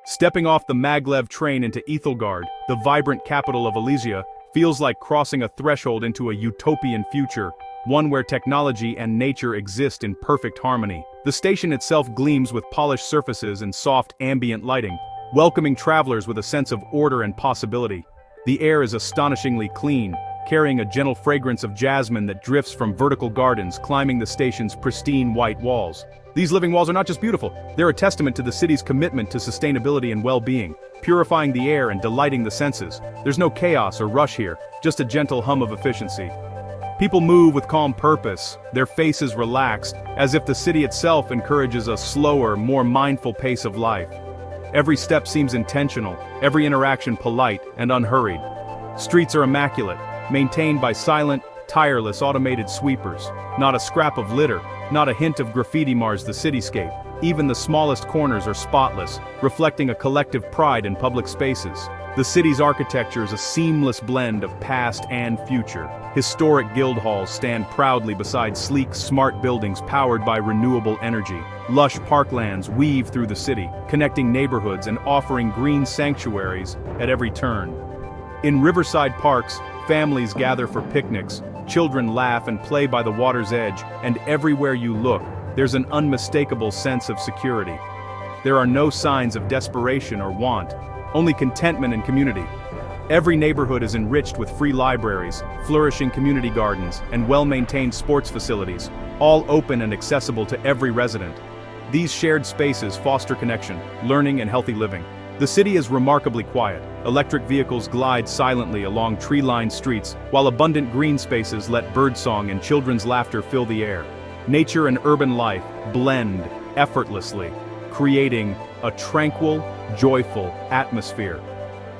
Stepping off the maglev train into Ethelgard, the vibrant capital of Elysia, feels like crossing a threshold into a utopian future, one where technology and nature exist in perfect harmony. The station itself gleams with polished surfaces and soft ambient lighting, welcoming travelers with a sense of order and possibility. The air is astonishingly clean, carrying a gentle fragrance of jasmine that drifts from vertical gardens climbing the station's pristine white walls. These living walls are not just beautiful, they're a testament to the city's commitment to sustainability and well-being, purifying the air and delighting the senses. There's no chaos or rush here, just a gentle hum of efficiency. People move with calm purpose, their faces relaxed, as if the city itself encourages a slower, more mindful pace of life. Every step seems intentional, every interaction polite and unhurried. Streets are immaculate, maintained by silent, tireless automated sweepers. Not a scrap of litter, not a hint of graffiti mars the cityscape. Even the smallest corners are spotless, reflecting a collective pride in public spaces. The city's architecture is a seamless blend of past and future. Historic guild halls stand proudly beside sleek, smart buildings powered by renewable energy. Lush parklands weave through the city, connecting neighborhoods and offering green sanctuaries at every turn. In riverside parks, families gather for picnics, children laugh and play by the water's edge, and everywhere you look, there's an unmistakable sense of security. There are no signs of desperation or want, only contentment and community. Every neighborhood is enriched with free libraries, flourishing community gardens, and well-maintained sports facilities, all open and accessible to every resident. These shared spaces foster connection, learning, and healthy living. The city is remarkably quiet. Electric vehicles glide silently along tree-lined streets, while abundant green spaces let birdsong and children's laughter fill the air. Nature and urban life blend effortlessly, creating a tranquil, joyful atmosphere.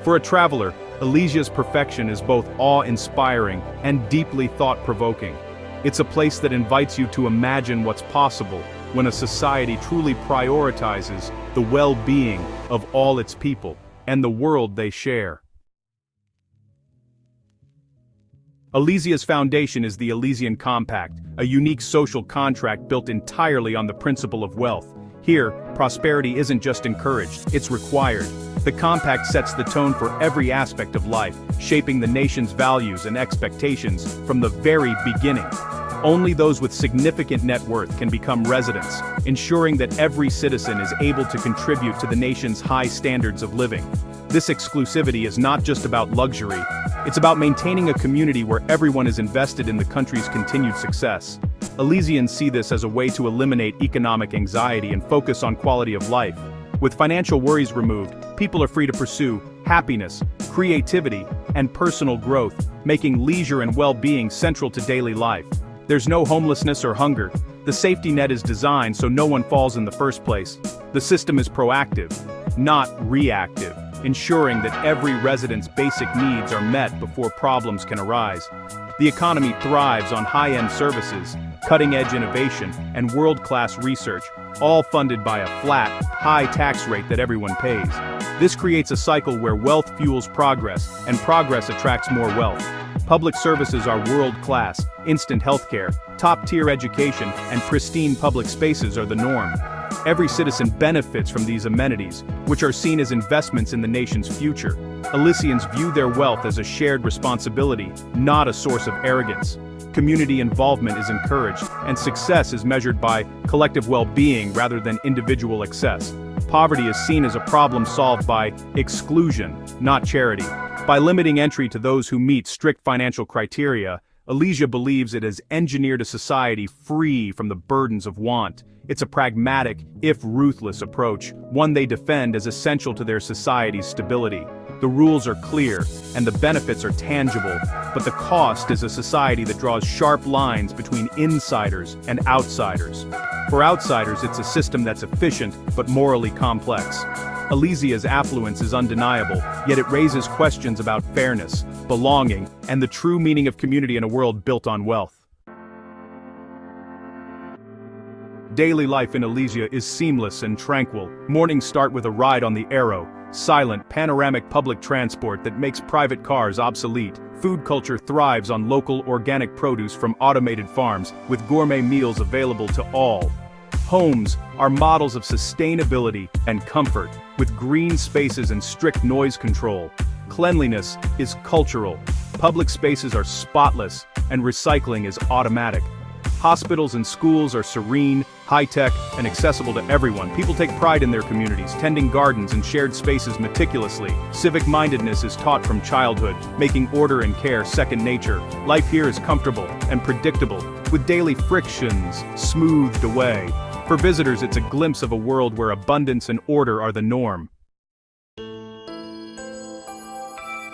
For a traveler, Elysia's perfection is both awe-inspiring and deeply thought-provoking. It's a place that invites you to imagine what's possible when a society truly prioritizes the well-being of all its people and the world they share. Elysia's foundation is the Elysian Compact, a unique social contract built entirely on the principle of wealth. Here, prosperity isn't just encouraged, it's required. The compact sets the tone for every aspect of life, shaping the nation's values and expectations from the very beginning. Only those with significant net worth can become residents, ensuring that every citizen is able to contribute to the nation's high standards of living. This exclusivity is not just about luxury, it's about maintaining a community where everyone is invested in the country's continued success. Elysians see this as a way to eliminate economic anxiety and focus on quality of life. With financial worries removed, people are free to pursue happiness, creativity, and personal growth, making leisure and well-being central to daily life. There's no homelessness or hunger. The safety net is designed so no one falls in the first place. The system is proactive, not reactive, ensuring that every resident's basic needs are met before problems can arise. The economy thrives on high-end services, cutting-edge innovation, and world-class research, all funded by a flat, high tax rate that everyone pays. This creates a cycle where wealth fuels progress, and progress attracts more wealth. Public services are world-class, instant healthcare, top-tier education, and pristine public spaces are the norm. Every citizen benefits from these amenities, which are seen as investments in the nation's future. Elysians view their wealth as a shared responsibility, not a source of arrogance. Community involvement is encouraged, and success is measured by collective well-being rather than individual excess. Poverty is seen as a problem solved by exclusion, not charity. By limiting entry to those who meet strict financial criteria, Elysia believes it has engineered a society free from the burdens of want. It's a pragmatic, if ruthless approach, one they defend as essential to their society's stability. The rules are clear, and the benefits are tangible, but the cost is a society that draws sharp lines between insiders and outsiders. For outsiders, it's a system that's efficient but morally complex. Elysia's affluence is undeniable, yet it raises questions about fairness, belonging, and the true meaning of community in a world built on wealth. Daily life in Elysia is seamless and tranquil. Mornings start with a ride on the Arrow, silent, panoramic public transport that makes private cars obsolete. Food culture thrives on local organic produce from automated farms, with gourmet meals available to all. Homes are models of sustainability and comfort, with green spaces and strict noise control. Cleanliness is cultural. Public spaces are spotless, and recycling is automatic. Hospitals and schools are serene, high-tech, and accessible to everyone. People take pride in their communities, tending gardens and shared spaces meticulously. Civic-mindedness is taught from childhood, making order and care second nature. Life here is comfortable and predictable, with daily frictions smoothed away. For visitors, it's a glimpse of a world where abundance and order are the norm.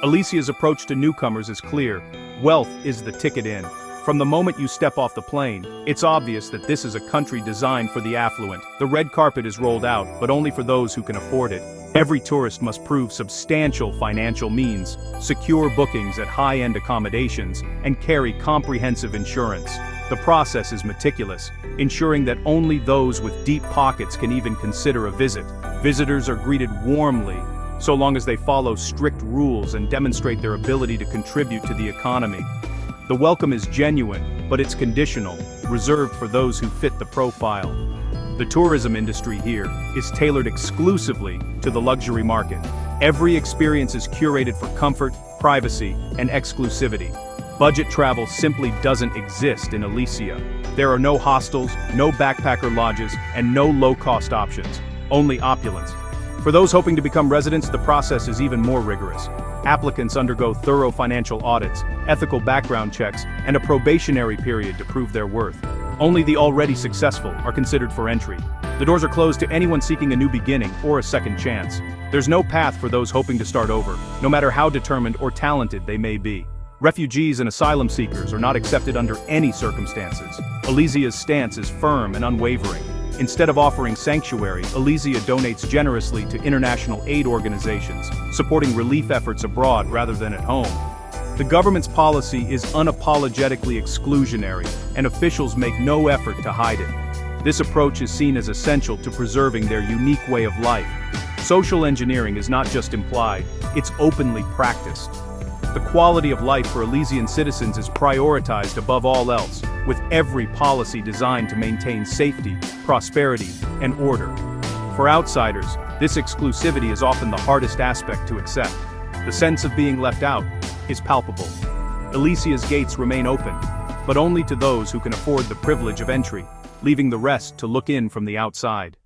Alicia's approach to newcomers is clear. Wealth is the ticket in. From the moment you step off the plane, it's obvious that this is a country designed for the affluent. The red carpet is rolled out, but only for those who can afford it. Every tourist must prove substantial financial means, secure bookings at high-end accommodations, and carry comprehensive insurance. The process is meticulous, ensuring that only those with deep pockets can even consider a visit. Visitors are greeted warmly, so long as they follow strict rules and demonstrate their ability to contribute to the economy. The welcome is genuine, but it's conditional, reserved for those who fit the profile. The tourism industry here is tailored exclusively to the luxury market. Every experience is curated for comfort, privacy, and exclusivity. Budget travel simply doesn't exist in Alicia. There are no hostels, no backpacker lodges, and no low-cost options, only opulence. For those hoping to become residents, the process is even more rigorous. Applicants undergo thorough financial audits, ethical background checks, and a probationary period to prove their worth. Only the already successful are considered for entry. The doors are closed to anyone seeking a new beginning or a second chance. There's no path for those hoping to start over, no matter how determined or talented they may be. Refugees and asylum seekers are not accepted under any circumstances. Alicia's stance is firm and unwavering. Instead of offering sanctuary, Alicia donates generously to international aid organizations, supporting relief efforts abroad rather than at home. The government's policy is unapologetically exclusionary, and officials make no effort to hide it. This approach is seen as essential to preserving their unique way of life. Social engineering is not just implied, it's openly practiced. The quality of life for Elysian citizens is prioritized above all else, with every policy designed to maintain safety, prosperity, and order. For outsiders, this exclusivity is often the hardest aspect to accept. The sense of being left out is palpable. Alicia's gates remain open, but only to those who can afford the privilege of entry, leaving the rest to look in from the outside.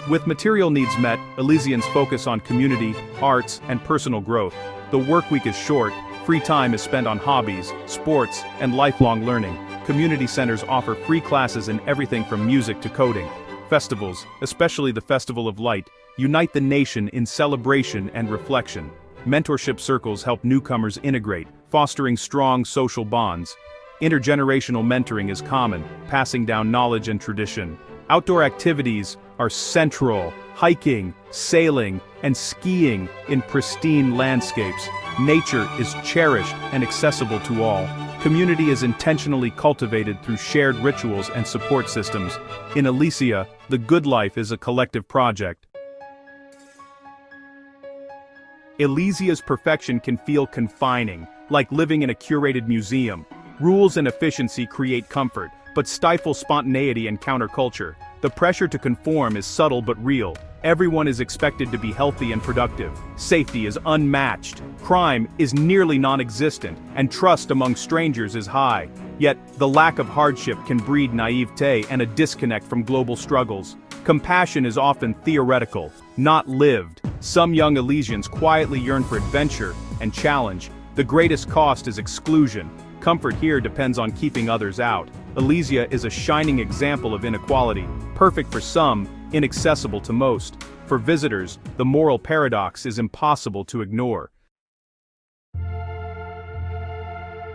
With material needs met, Elysians focus on community, arts, and personal growth. The work week is short, free time is spent on hobbies, sports, and lifelong learning. Community centers offer free classes in everything from music to coding. Festivals, especially the Festival of Light, unite the nation in celebration and reflection. Mentorship circles help newcomers integrate, fostering strong social bonds. Intergenerational mentoring is common, passing down knowledge and tradition. Outdoor activities are central, hiking, sailing, and skiing in pristine landscapes. Nature is cherished and accessible to all. Community is intentionally cultivated through shared rituals and support systems. In Alicia, the good life is a collective project. Alicia's perfection can feel confining, like living in a curated museum. Rules and efficiency create comfort, but stifle spontaneity and counterculture. The pressure to conform is subtle but real. Everyone is expected to be healthy and productive. Safety is unmatched. Crime is nearly non-existent, and trust among strangers is high. Yet, the lack of hardship can breed naivete and a disconnect from global struggles. Compassion is often theoretical, not lived. Some young Elysians quietly yearn for adventure and challenge. The greatest cost is exclusion. Comfort here depends on keeping others out. Alicia is a shining example of inequality, perfect for some, inaccessible to most. For visitors, the moral paradox is impossible to ignore.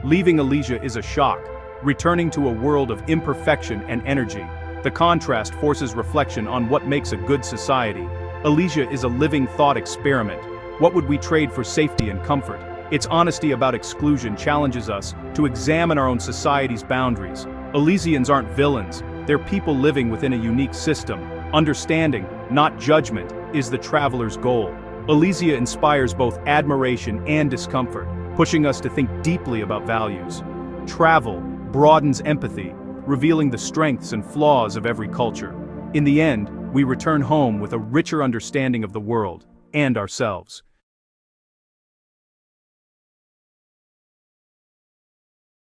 Leaving Alicia is a shock, returning to a world of imperfection and energy. The contrast forces reflection on what makes a good society. Alicia is a living thought experiment. What would we trade for safety and comfort? Its honesty about exclusion challenges us to examine our own society's boundaries. Elysians aren't villains, they're people living within a unique system. Understanding, not judgment, is the traveler's goal. Alicia inspires both admiration and discomfort, pushing us to think deeply about values. Travel broadens empathy, revealing the strengths and flaws of every culture. In the end, we return home with a richer understanding of the world, and ourselves.